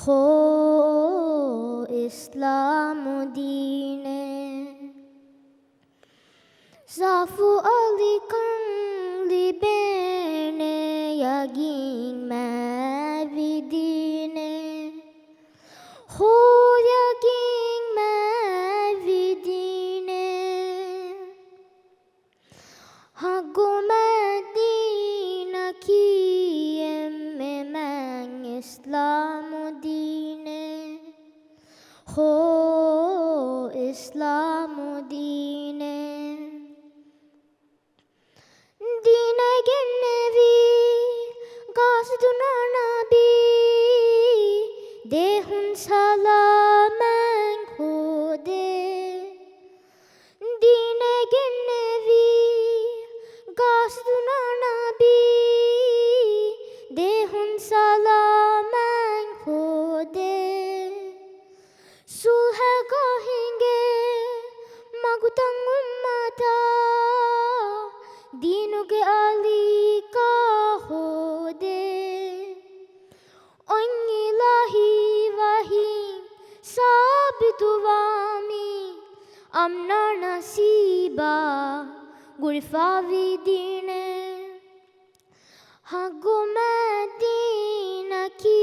हो इस्लाम दीने Zafu alikan libene yagin mavidine Ho yagin mavidine Hago madina ki emme mang islamu dine Ho islamu dine Dinagennevi gasduna nabi dehun salaman khode Dinagennevi gasduna nabi dehun salaman khode sulha gahinge magutang ummata Dinuge ali ka hode On ilahi wahi sabituwami Amna nasiba gurfavi dine Hago madina ki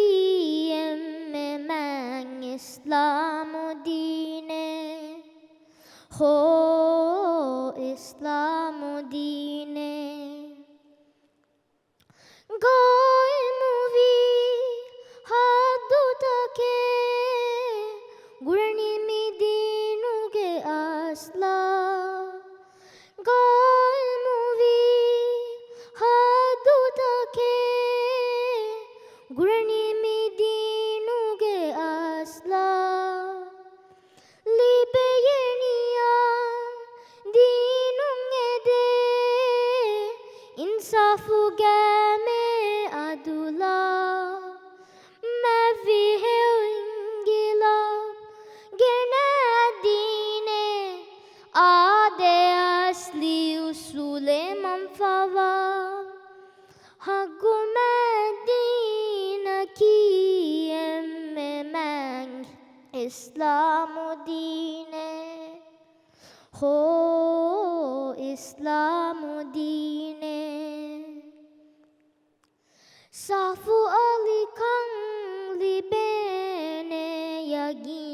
emme mang islamu dine Ho islamu dine Goy movie haddu take Gurani mi dinuge asla Goy movie haddu take Gurani mi dinuge asla Libeyeniya dinungede insafu game adula mavi heungila gena dine ade asli usule manfawa hagu madina ki emme mang islamu dine Ho islamu dine Safu alikan libene yagi